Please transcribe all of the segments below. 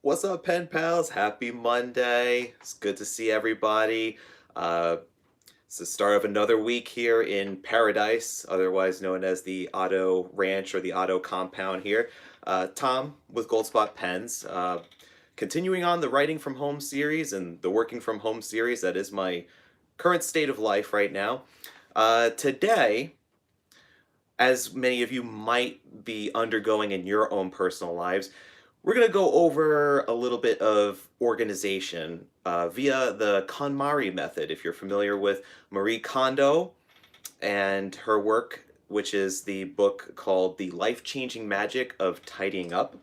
What's up, pen pals? Happy Monday. It's good to see everybody. Uh, it's the start of another week here in Paradise, otherwise known as the Oddo Ranch or the Oddo Compound here. Tom with Goldspot Pens. Continuing on the writing from home series and the working from home series, that is my current state of life right now. Today, as many of you might be undergoing in your own personal lives, we're going to go over a little bit of organization via the Konmari method. If you're familiar with Marie Kondo and her work, which is the book called The Life-Changing Magic of Tidying Up,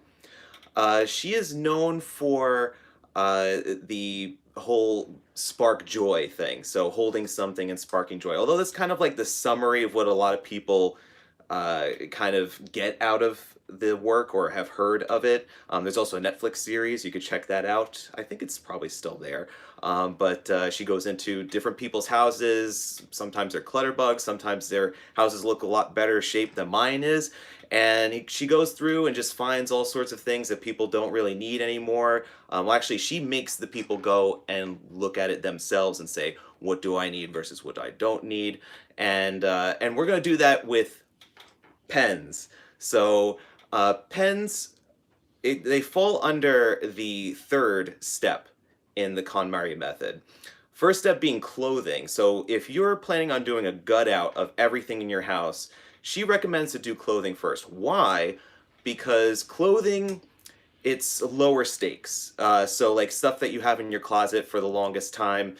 she is known for the whole spark joy thing. So holding something and sparking joy. Although that's kind of like the summary of what a lot of people kind of get out of the work or have heard of it. There's also a Netflix series. You could check that out. I think it's probably still there. But she goes into different people's houses. Sometimes they're clutter bugs. Sometimes their houses look a lot better shaped than mine is. And she goes through and just finds all sorts of things that people don't really need anymore. Well, actually, she makes the people go and look at it themselves and say, what do I need versus what I don't need? And we're going to do that with pens. So pens, they fall under the third step in the KonMari method. First step being clothing. So if you're planning on doing a gut out of everything in your house, she recommends to do clothing first. Why? Because clothing, it's lower stakes. So like stuff that you have in your closet for the longest time,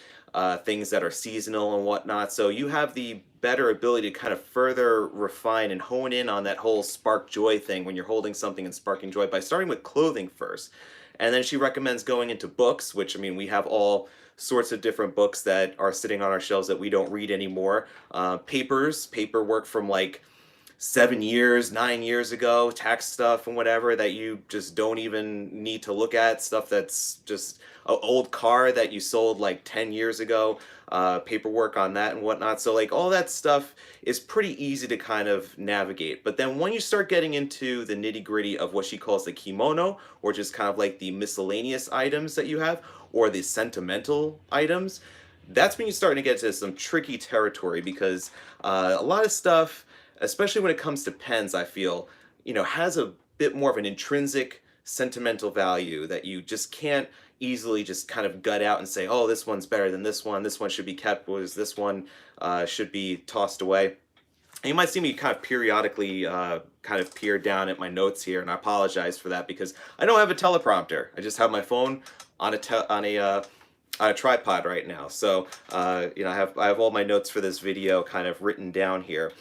things that are seasonal and whatnot. So you have the better ability to kind of further refine and hone in on that whole spark joy thing when you're holding something and sparking joy by starting with clothing first. And then she recommends going into books, which I mean, we have all sorts of different books that are sitting on our shelves that we don't read anymore. Paperwork from like 7 years, 9 years ago, tax stuff and whatever that you just don't even need to look at, stuff that's just an old car that you sold like 10 years ago, paperwork on that and whatnot. So like all that stuff is pretty easy to kind of navigate. But then when you start getting into the nitty gritty of what she calls the kimono, or just kind of like the miscellaneous items that you have, or the sentimental items, that's when you're starting to get to some tricky territory because a lot of stuff, especially when it comes to pens, I feel, has a bit more of an intrinsic sentimental value that you just can't easily just kind of gut out and say, oh, this one's better than this one should be kept, whereas this one should be tossed away. And you might see me kind of periodically kind of peer down at my notes here, and I apologize for that because I don't have a teleprompter. I just have my phone on a tripod right now. So I have all my notes for this video kind of written down here.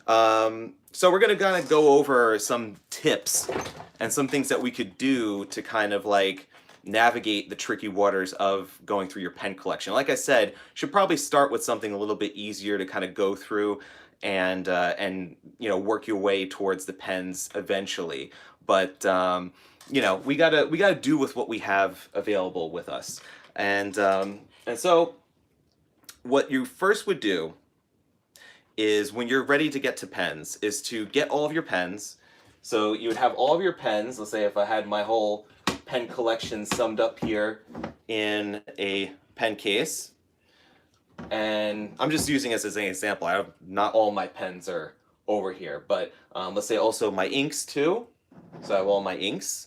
So we're gonna kind of go over some tips and some things that we could do to kind of like navigate the tricky waters of going through your pen collection. Like I said, should probably start with something a little bit easier to kind of go through and work your way towards the pens eventually. But we gotta do with what we have available with us. And so what you first would do is when you're ready to get to pens is to get all of your pens. So you would have all of your pens. Let's say if I had my whole pen collection summed up here in a pen case. And I'm just using this as an example. Not all my pens are over here, but let's say also my inks too. So I have all my inks.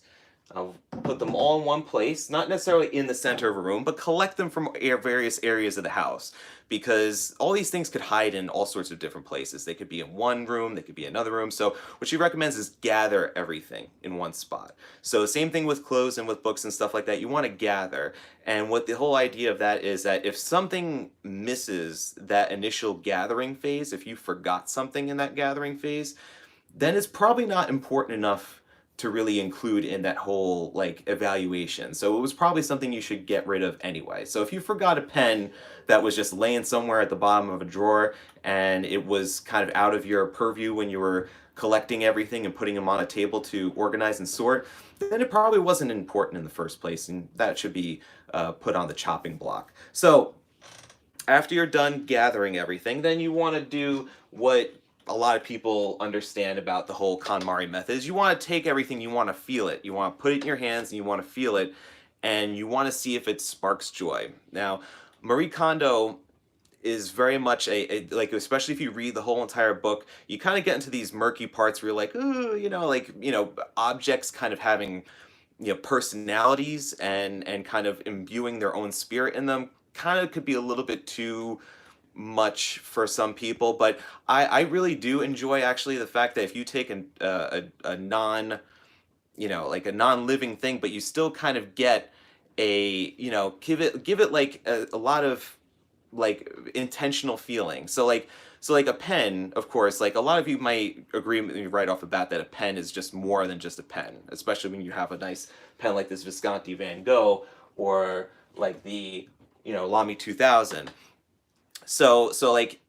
I'll put them all in one place, not necessarily in the center of a room, but collect them from various areas of the house because all these things could hide in all sorts of different places. They could be in one room, they could be in another room. So what she recommends is gather everything in one spot. So same thing with clothes and with books and stuff like that. You want to gather. And what the whole idea of that is that if something misses that initial gathering phase, if you forgot something in that gathering phase, then it's probably not important enough to really include in that whole like evaluation. So it was probably something you should get rid of anyway. So if you forgot a pen that was just laying somewhere at the bottom of a drawer and it was kind of out of your purview when you were collecting everything and putting them on a table to organize and sort, then it probably wasn't important in the first place, and that should be put on the chopping block. So after you're done gathering everything, then you want to do what a lot of people understand about the whole KonMari method is you want to take everything, you want to feel it. You want to put it in your hands and you want to feel it, and you want to see if it sparks joy. Now, Marie Kondo is very much like, especially if you read the whole entire book, you kind of get into these murky parts where you're like, oh, objects kind of having, personalities and kind of imbuing their own spirit in them kind of could be a little bit too much for some people. But I really do enjoy actually the fact that if you take a non, like a non-living thing, but you still kind of get give it like a lot of like intentional feeling. So like a pen, of course, like a lot of you might agree with me right off the bat that a pen is just more than just a pen, especially when you have a nice pen like this Visconti Van Gogh, or like the Lamy 2000. So like,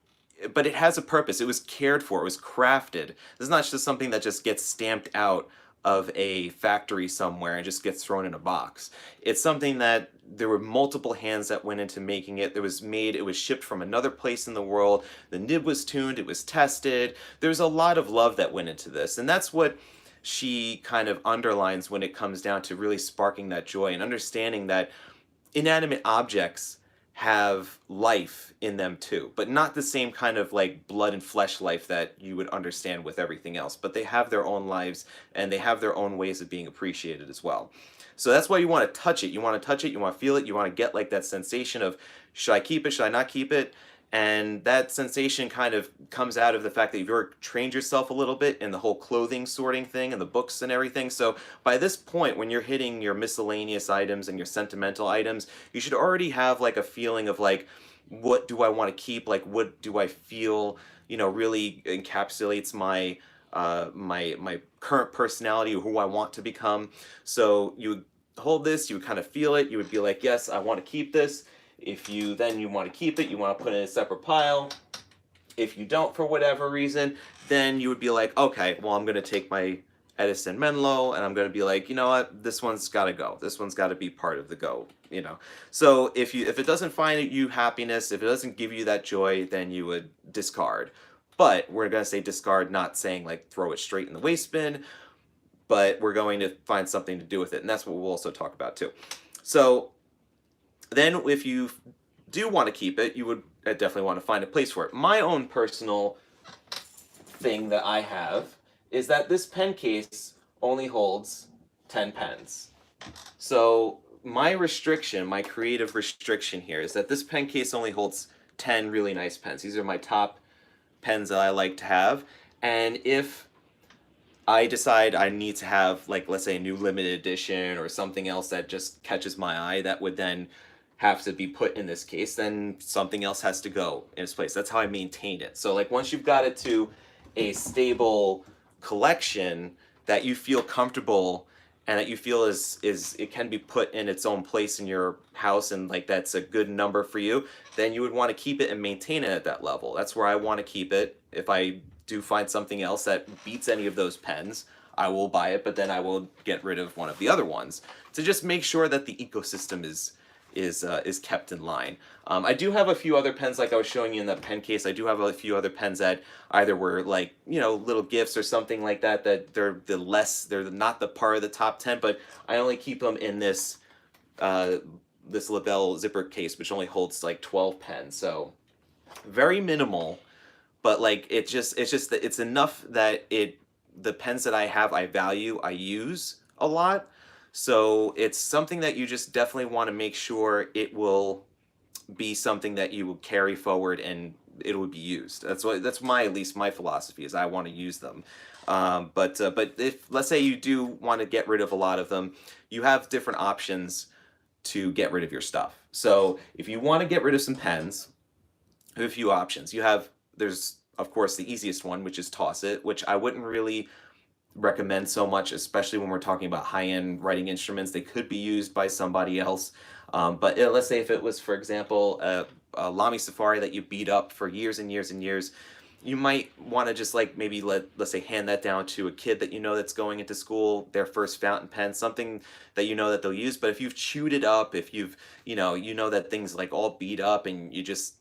but it has a purpose. It was cared for. It was crafted. This is not just something that just gets stamped out of a factory somewhere and just gets thrown in a box. It's something that there were multiple hands that went into making it. It was shipped from another place in the world. The nib was tuned, it was tested. There's a lot of love that went into this. And that's what she kind of underlines when it comes down to really sparking that joy and understanding that inanimate objects have life in them too, but not the same kind of like blood and flesh life that you would understand with everything else. But they have their own lives and they have their own ways of being appreciated as well. So that's why you want to touch it. You want to touch it, you want to feel it, you want to get like that sensation of, should I keep it, should I not keep it? And that sensation kind of comes out of the fact that you've already trained yourself a little bit in the whole clothing sorting thing and the books and everything. So by this point, when you're hitting your miscellaneous items and your sentimental items, you should already have like a feeling of like, what do I want to keep? Like, what do I feel, really encapsulates my my current personality or who I want to become. So you would hold this, you would kind of feel it, you would be like, yes, I want to keep this. If you want to keep it, you want to put it in a separate pile. If you don't, for whatever reason, then you would be like, okay, well, I'm going to take my Edison Menlo and I'm going to be like, you know what, this one's got to go. This one's got to be part of the go. So if it doesn't find you happiness, if it doesn't give you that joy, then you would discard. But we're going to say discard, not saying like throw it straight in the waste bin, but we're going to find something to do with it. And that's what we'll also talk about too. So then if you do want to keep it, you would definitely want to find a place for it. My own personal thing that I have is that this pen case only holds 10 pens. So my restriction, my creative restriction here is that this pen case only holds 10 really nice pens. These are my top pens that I like to have. And if I decide I need to have, like, let's say a new limited edition or something else that just catches my eye that would then have to be put in this case, then something else has to go in its place. That's how I maintain it. So like once you've got it to a stable collection that you feel comfortable and that you feel is it can be put in its own place in your house and like that's a good number for you, then you would want to keep it and maintain it at that level. That's where I want to keep it. If I do find something else that beats any of those pens, I will buy it, but then I will get rid of one of the other ones to just make sure that the ecosystem is kept in line. I do have a few other pens, like I was showing you in the pen case. I do have a few other pens that either were like, little gifts or something like that, that they're not the part of the top 10, but I only keep them in this this Labelle zipper case, which only holds like 12 pens. So very minimal, but like it's enough that the pens that I have, I value, I use a lot. So it's something that you just definitely want to make sure it will be something that you will carry forward and it will be used. That's my, at least my philosophy is I want to use them. But if, let's say you do want to get rid of a lot of them, you have different options to get rid of your stuff. So if you want to get rid of some pens, you have a few options. There's of course the easiest one, which is toss it, which I wouldn't really recommend so much, especially when we're talking about high-end writing instruments. They could be used by somebody else. But let's say if it was, for example, a Lamy Safari that you beat up for years and years and years, you might want to just like maybe let's say hand that down to a kid that that's going into school, their first fountain pen, something that that they'll use. But if you've chewed it up, if you've that thing's like all beat up and you just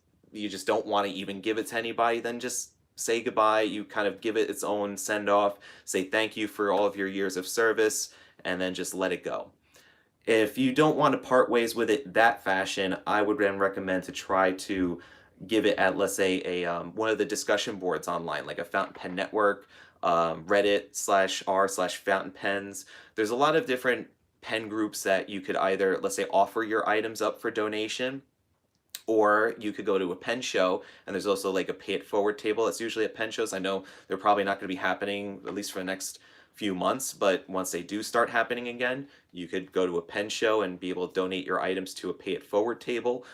don't want to even give it to anybody, then just say goodbye. You kind of give it its own send off, say thank you for all of your years of service, and then just let it go. If you don't want to part ways with it that fashion, I would then recommend to try to give it at, let's say, a one of the discussion boards online, like a fountain pen network, Reddit/r/fountain pens. There's a lot of different pen groups that you could either, let's say, offer your items up for donation, or you could go to a pen show, and there's also like a pay it forward table. It's usually at pen shows. I know they're probably not going to be happening at least for the next few months, but once they do start happening again, you could go to a pen show and be able to donate your items to a pay it forward table,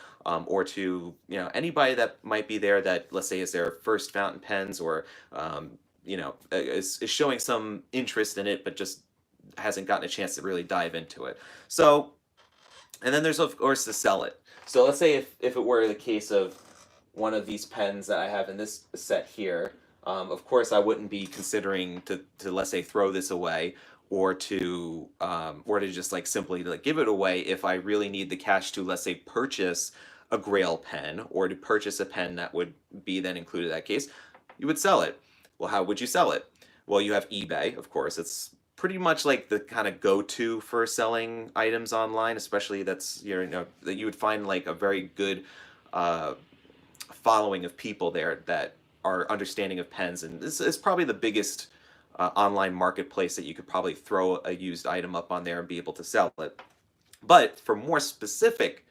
or to, anybody that might be there that, let's say, is their first fountain pens, or is showing some interest in it but just hasn't gotten a chance to really dive into it. So, and then there's of course to sell it. So let's say if it were the case of one of these pens that I have in this set here, of course I wouldn't be considering to let's say throw this away, or to just like simply like give it away if I really need the cash to, let's say, purchase a Grail pen, or to purchase a pen that would be then included in that case. You would sell it. Well, how would you sell it? Well, you have eBay, of course. It's pretty much like the kind of go-to for selling items online, especially that's, that you would find like a very good uh, following of people there that are understanding of pens, and this is probably the biggest online marketplace that you could probably throw a used item up on there and be able to sell it. But for more specific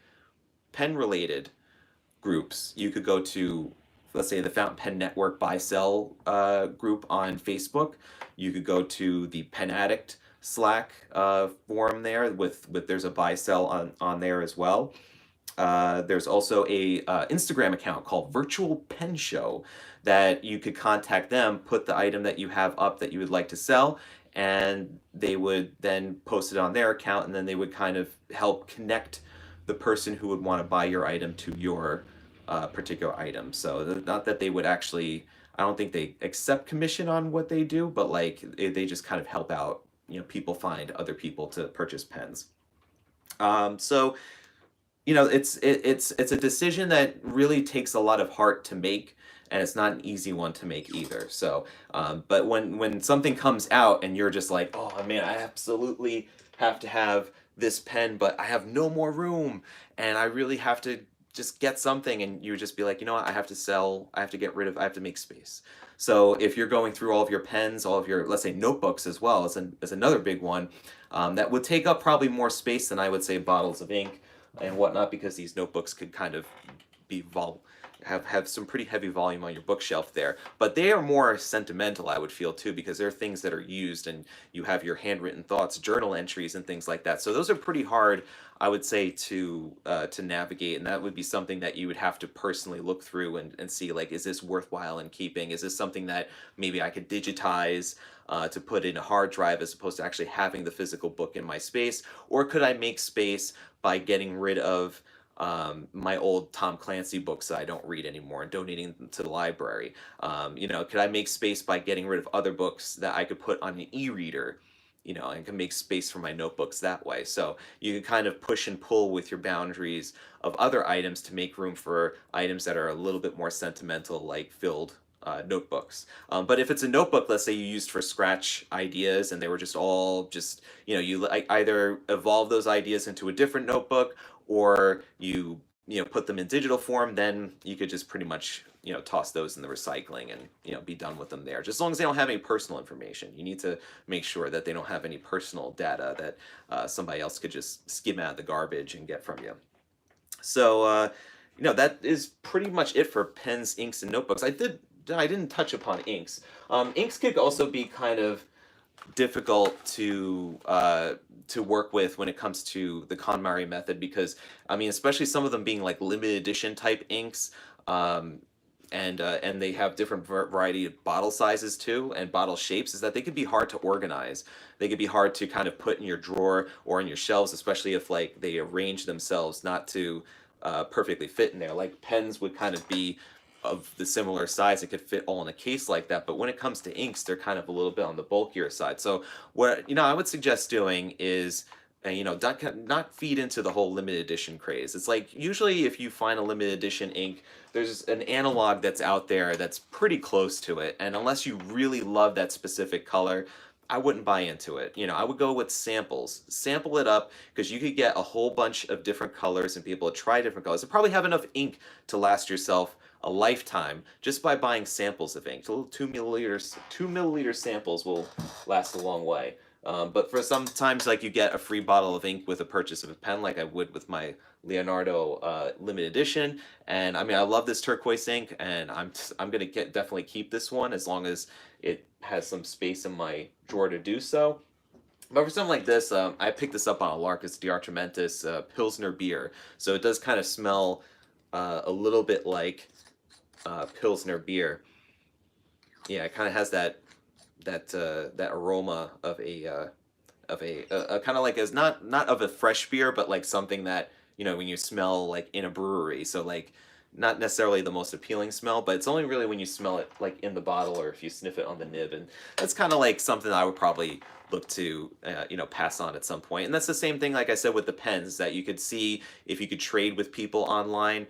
pen-related groups, you could go to, let's say, the Fountain Pen Network buy sell group on Facebook. You could go to the Pen Addict Slack forum there with there's a buy sell on there as well. There's also a Instagram account called Virtual Pen Show that you could contact them, put the item that you have up that you would like to sell, and they would then post it on their account, and then they would kind of help connect the person who would want to buy your item to your particular item. So not that they would actually, I don't think they accept commission on what they do, but like they just kind of help out, people find other people to purchase pens. So it's a decision that really takes a lot of heart to make, and it's not an easy one to make either. So, but when something comes out and you're just like, oh man, I absolutely have to have this pen, but I have no more room, and I really have to just get something, and you would just be like, you know what, I have to sell, I have to get rid of, I have to make space. So if you're going through all of your pens, all of your, let's say, notebooks as well as another big one, that would take up probably more space than I would say bottles of ink and whatnot, because these notebooks could kind of be have some pretty heavy volume on your bookshelf there. But they are more sentimental, I would feel, too, because they're things that are used, and you have your handwritten thoughts, journal entries, and things like that. So those are pretty hard, I would say, to navigate, and that would be something that you would have to personally look through and see, like, is this worthwhile in keeping? Is this something that maybe I could digitize to put in a hard drive as opposed to actually having the physical book in my space? Or could I make space by getting rid of my old Tom Clancy books that I don't read anymore and donating them to the library? Could I make space by getting rid of other books that I could put on an e-reader, and can make space for my notebooks that way? So you can kind of push and pull with your boundaries of other items to make room for items that are a little bit more sentimental, like filled notebooks. But if it's a notebook, let's say you used for scratch ideas, and they were just all just, you like either evolve those ideas into a different notebook, or you put them in digital form, then you could just pretty much toss those in the recycling and be done with them there. Just as long as they don't have any personal information. You need to make sure that they don't have any personal data that somebody else could just skim out of the garbage and get from you. So that is pretty much it for pens, inks, and notebooks. I didn't touch upon inks. Inks could also be kind of difficult to work with when it comes to the KonMari method, because I mean, especially some of them being like limited edition type inks, and they have different variety of bottle sizes too, and bottle shapes, is that they could be hard to organize. They could be hard to kind of put in your drawer or in your shelves, especially if like they arrange themselves not to perfectly fit in there. Like pens would kind of be of the similar size, it could fit all in a case like that, but when it comes to inks, they're kind of a little bit on the bulkier side. So what I would suggest doing is and not feed into the whole limited edition craze. It's like usually if you find a limited edition ink, there's an analog that's out there that's pretty close to it, and unless you really love that specific color, I wouldn't buy into it. I would go with samples. Sample it up because you could get a whole bunch of different colors and be able to try different colors and probably have enough ink to last yourself a lifetime just by buying samples of ink. So little 2 milliliter samples will last a long way. But for sometimes, like you get a free bottle of ink with a purchase of a pen, like I would with my Leonardo limited edition. And I mean, I love this turquoise ink, and I'm gonna definitely keep this one as long as it has some space in my drawer to do so. But for something like this, I picked this up on a lark. It's Diartramentis Pilsner beer, so it does kind of smell a little bit like Pilsner beer. Yeah, it kind of has that aroma of a kind of like as not of a fresh beer, but like something that when you smell like in a brewery. So like not necessarily the most appealing smell, but it's only really when you smell it like in the bottle or if you sniff it on the nib, and that's kind of like something I would probably look to pass on at some point. And that's the same thing, like I said, with the pens, that you could see if you could trade with people online.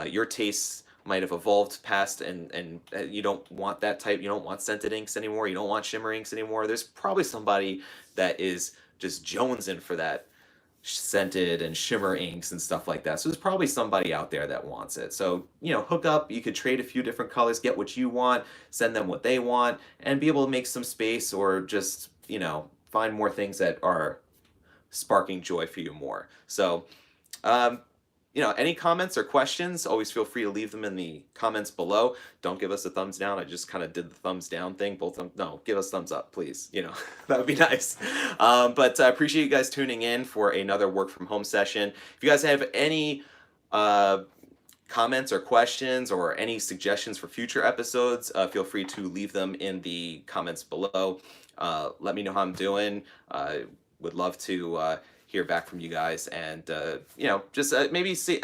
Your tastes might have evolved past, and you don't want that type. You don't want scented inks anymore. You don't want shimmer inks anymore. There's probably somebody that is just jonesing for that scented and shimmer inks and stuff like that. So there's probably somebody out there that wants it. So hook up. You could trade a few different colors, get what you want, send them what they want, and be able to make some space, or just find more things that are sparking joy for you more. So um, any comments or questions, always feel free to leave them in the comments below. Don't give us a thumbs down. I just kind of did the thumbs down thing. Both of them. No, give us thumbs up, please. That would be nice. But I appreciate you guys tuning in for another work from home session. If you guys have any comments or questions or any suggestions for future episodes, feel free to leave them in the comments below. Let me know how I'm doing. Would love to hear back from you guys, and just maybe see.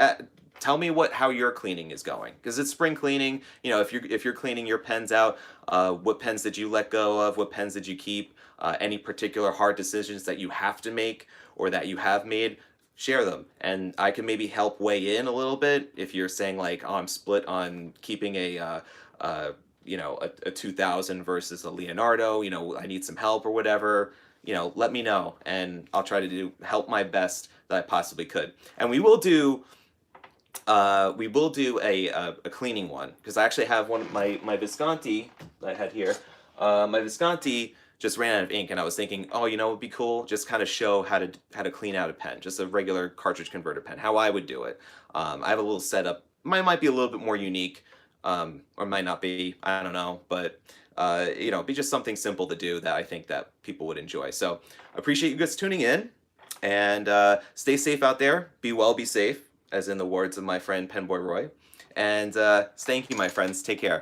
Tell me how your cleaning is going, because it's spring cleaning. If you're cleaning your pens out, what pens did you let go of? What pens did you keep? Any particular hard decisions that you have to make or that you have made, share them, and I can maybe help weigh in a little bit if you're saying like, oh, I'm split on keeping a 2000 versus a Leonardo. I need some help or whatever. Let me know, and I'll try to help my best that I possibly could. And we will do a cleaning one, because I actually have one of my Visconti that I had here. My Visconti just ran out of ink, and I was thinking, oh, it'd be cool, just kind of show how to clean out a pen, just a regular cartridge converter pen, how I would do it. I have a little setup. Mine might be a little bit more unique, or might not be. I don't know, but be just something simple to do that I think that people would enjoy. So appreciate you guys tuning in, and stay safe out there. Be well, be safe, as in the words of my friend Penboy Roy. And thank you, my friends. Take care.